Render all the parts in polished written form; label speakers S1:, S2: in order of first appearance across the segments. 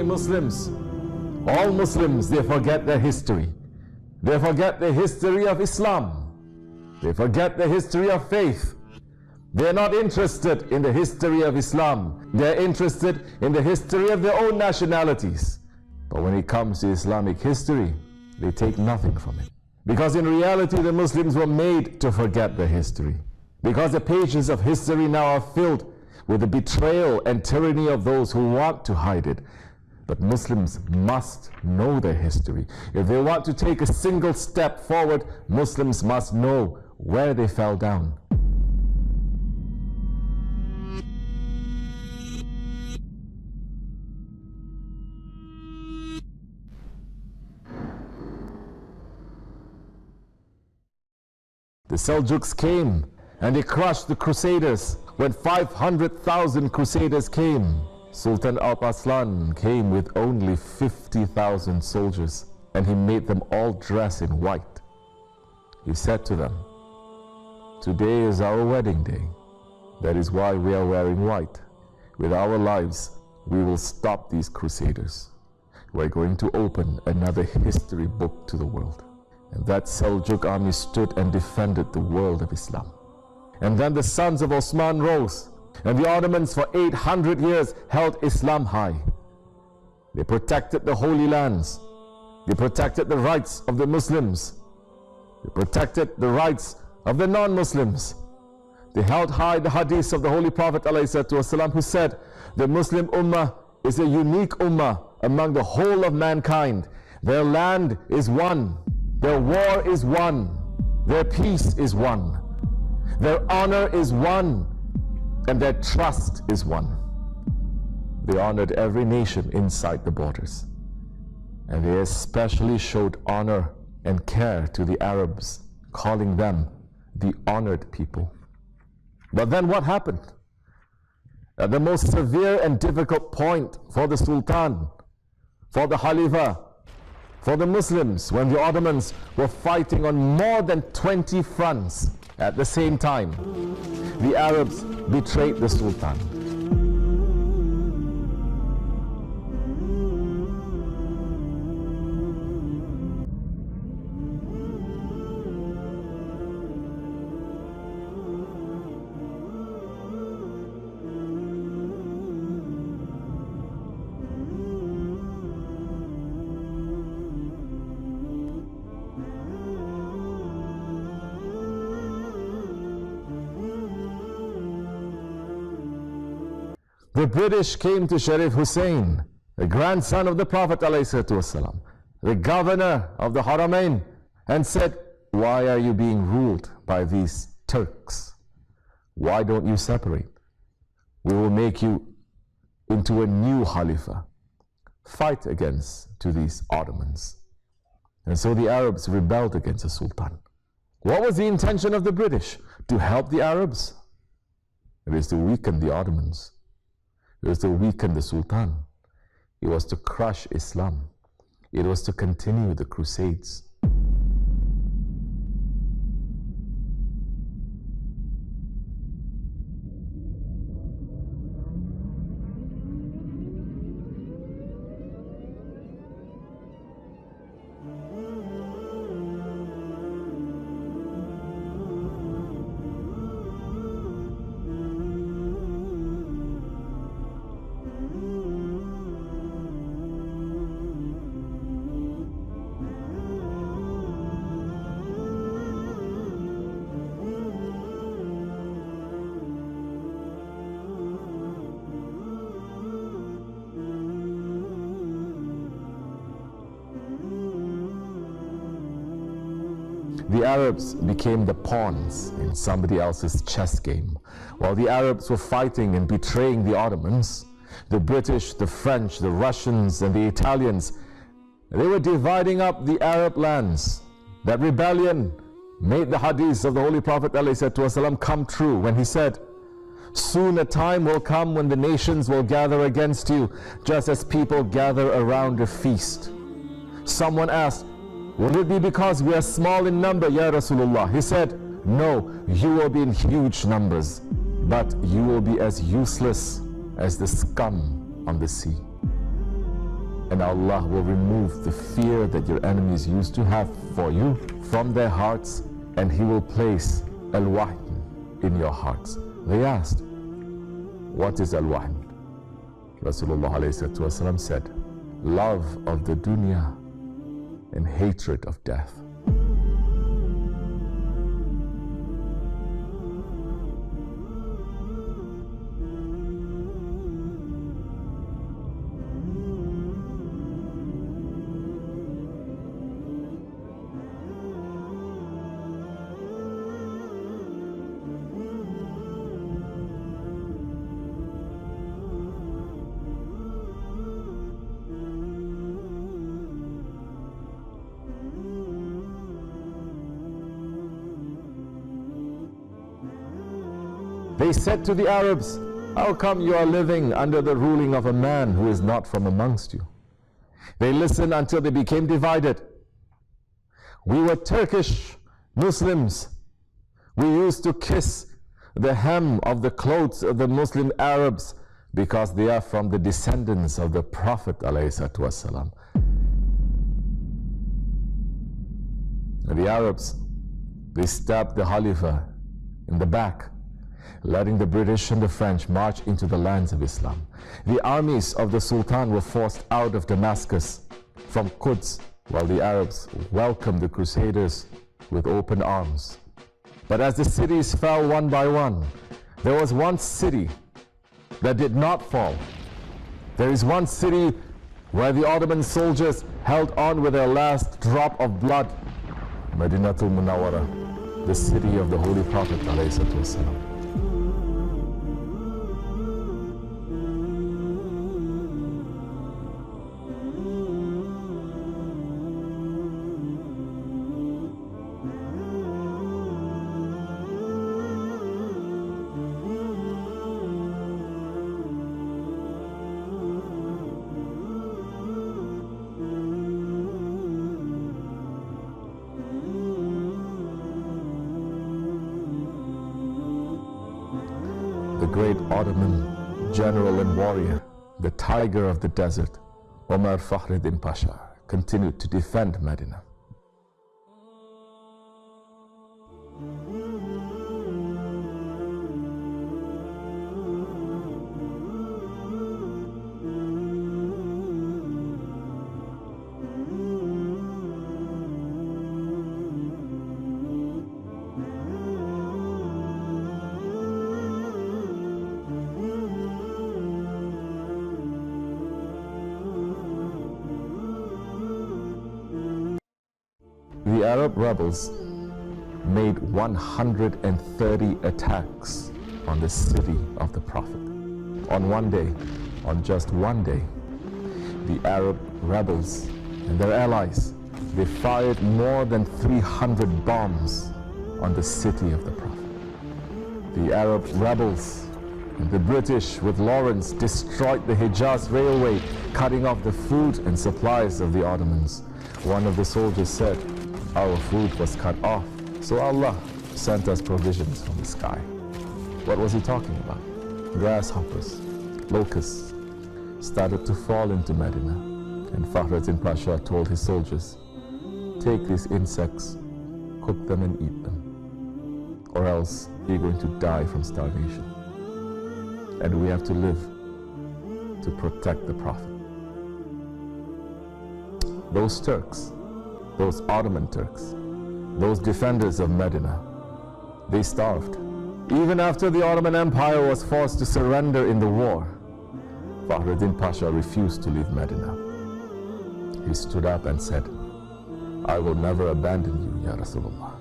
S1: Muslims, all Muslims, they forget their history. They forget the history of Islam. They forget the history of faith. They're not interested in the history of Islam. They're interested in the history of their own nationalities. But when it comes to Islamic history, they take nothing from it. Because in reality, the Muslims were made to forget their history. Because the pages of history now are filled with the betrayal and tyranny of those who want to hide it. But Muslims must know their history. If they want to take a single step forward, Muslims must know where they fell down. The Seljuks came and they crushed the Crusaders. When 500,000 Crusaders came, Sultan Alp-Arslan came with only 50,000 soldiers, and he made them all dress in white. He said to them, "Today is our wedding day. That is why we are wearing white. With our lives, we will stop these Crusaders. We're going to open another history book to the world." And that Seljuk army stood and defended the world of Islam. And then the sons of Osman rose, and the Ottomans for 800 years held Islam high. They protected the Holy Lands. They protected the rights of the Muslims. They protected the rights of the non-Muslims. They held high the hadith of the Holy Prophet ﷺ, who said, "The Muslim Ummah is a unique Ummah among the whole of mankind. Their land is one. Their war is one. Their peace is one. Their honor is one. And their trust is one." They honored every nation inside the borders. And they especially showed honor and care to the Arabs, calling them the honored people. But then what happened? At the most severe and difficult point for the Sultan, for the Khalifa, for the Muslims, when the Ottomans were fighting on more than 20 fronts at the same time, the Arabs betrayed the Sultan. The British came to Sharif Hussein, the grandson of the Prophet ﷺ, the governor of the Haramain, and said, "Why are you being ruled by these Turks? Why don't you separate? We will make you into a new Khalifa. Fight against these Ottomans." And so the Arabs rebelled against the Sultan. What was the intention of the British? To help the Arabs? It is to weaken the Ottomans. It was to weaken the Sultan. It was to crush Islam. It was to continue the Crusades. The Arabs became the pawns in somebody else's chess game. While the Arabs were fighting and betraying the Ottomans, the British, the French, the Russians, and the Italians, they were dividing up the Arab lands. That rebellion made the hadith of the Holy Prophet ﷺ come true when he said, "Soon a time will come when the nations will gather against you, just as people gather around a feast." Someone asked, "Will it be because we are small in number, Ya Rasulullah?" He said, "No, you will be in huge numbers, but you will be as useless as the scum on the sea." and Allah will remove the fear that your enemies used to have for you from their hearts, and He will place al-wahn in your hearts. They asked, what is al-wahn? Rasulullah ﷺ said, love of the dunya and hatred of death. They said to the Arabs, how come you are living under the ruling of a man who is not from amongst you? They listened until they became divided. We were Turkish Muslims. We used to kiss the hem of the clothes of the Muslim Arabs because they are from the descendants of the Prophet ﷺ. And the Arabs, they stabbed the Khalifa in the back, letting the British and the French march into the lands of Islam. The armies of the Sultan were forced out of Damascus from Quds, while the Arabs welcomed the Crusaders with open arms. But as the cities fell one by one, there was one city that did not fall. There is one city where the Ottoman soldiers held on with their last drop of blood. Madinatul Munawwara, the city of the Holy Prophet ﷺ. The great Ottoman general and warrior, the tiger of the desert, Omar Fakhreddin Pasha, continued to defend Medina. The Arab rebels made 130 attacks on the city of the Prophet. On one day, on just one day, the Arab rebels and their allies, they fired more than 300 bombs on the city of the Prophet. The Arab rebels and the British with Lawrence destroyed the Hijaz railway, cutting off the food and supplies of the Ottomans. One of the soldiers said, our food was cut off, so Allah sent us provisions from the sky. What was he talking about? Grasshoppers, locusts started to fall into Medina, and Fakhreddin Pasha told his soldiers, take these insects, cook them and eat them, or else you're going to die from starvation. And we have to live to protect the Prophet. Those Turks, those Ottoman Turks, those defenders of Medina, they starved. Even after the Ottoman Empire was forced to surrender in the war, Fakhreddin Pasha refused to leave Medina. He stood up and said, I will never abandon you, Ya Rasulullah.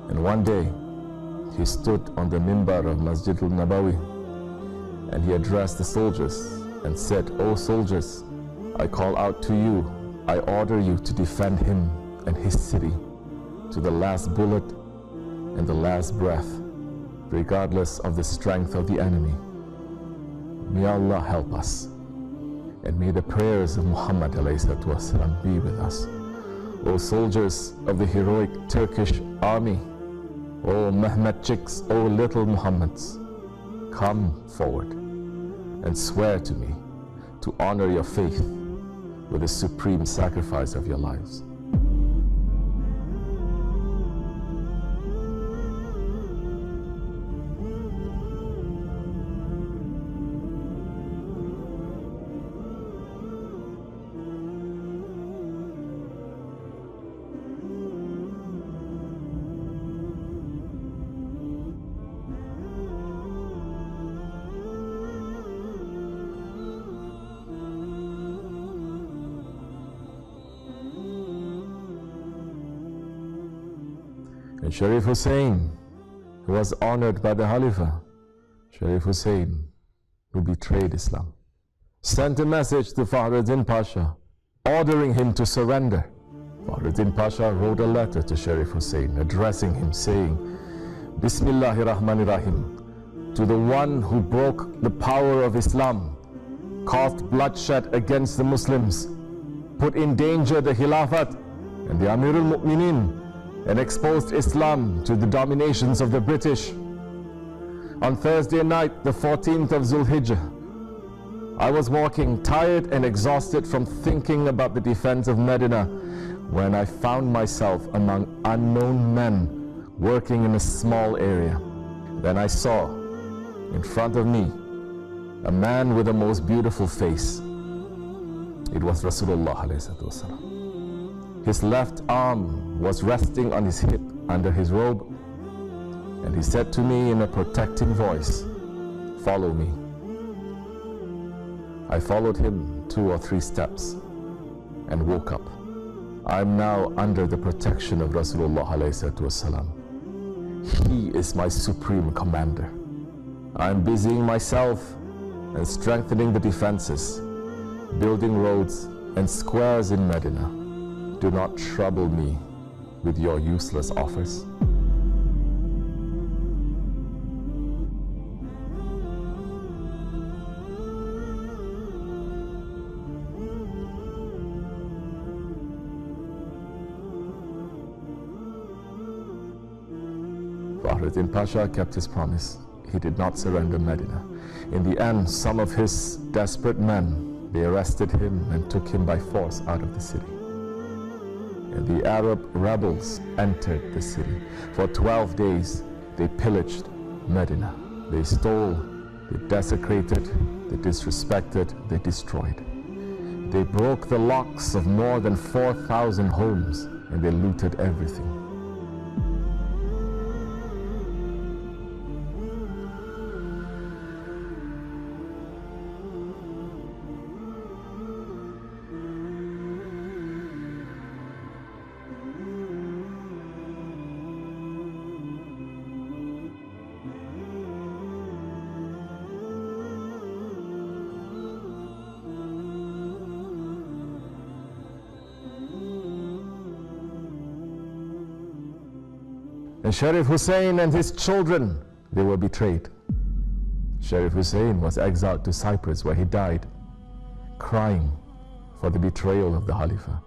S1: And one day, he stood on the mimbar of Masjid al-Nabawi and he addressed the soldiers and said, O soldiers, I call out to you, I order you to defend him and his city to the last bullet and the last breath, regardless of the strength of the enemy. May Allah help us, and may the prayers of Muhammad ﷺ be with us. O soldiers of the heroic Turkish army, O Mehmetçiks, O little Muhammads, come forward and swear to me to honor your faith with the supreme sacrifice of your lives. And Sharif Hussein, who was honored by the Khalifa, Sharif Hussein, who betrayed Islam, sent a message to Fakhruddin Pasha, ordering him to surrender. Fakhruddin Pasha wrote a letter to Sharif Hussein, addressing him, saying, Bismillahir Rahmanir Rahim, to the one who broke the power of Islam, caused bloodshed against the Muslims, put in danger the Khilafat and the Amirul Mu'minin, and exposed Islam to the dominations of the British. On Thursday night, the 14th of Zulhijjah, I was walking, tired and exhausted from thinking about the defense of Medina, when I found myself among unknown men working in a small area. Then I saw, in front of me, a man with the most beautiful face. It was Rasulullah alayhi wasallam. His left arm was resting on his hip under his robe, and he said to me in a protecting voice, "Follow me." I followed him 2 or 3 steps and woke up. I am now under the protection of Rasulullah alayhi. He is my supreme commander. I am busying myself and strengthening the defenses, building roads and squares in Medina. Do not trouble me with your useless offers. Fakhruddin Pasha kept his promise. He did not surrender Medina. In the end, some of his desperate men, they arrested him and took him by force out of the city. And the Arab rebels entered the city. For 12 days, they pillaged Medina. They stole, they desecrated, they disrespected, they destroyed. They broke the locks of more than 4,000 homes, and they looted everything. And Sharif Hussein and his children, they were betrayed. Sharif Hussein was exiled to Cyprus, where he died, crying for the betrayal of the Khalifa.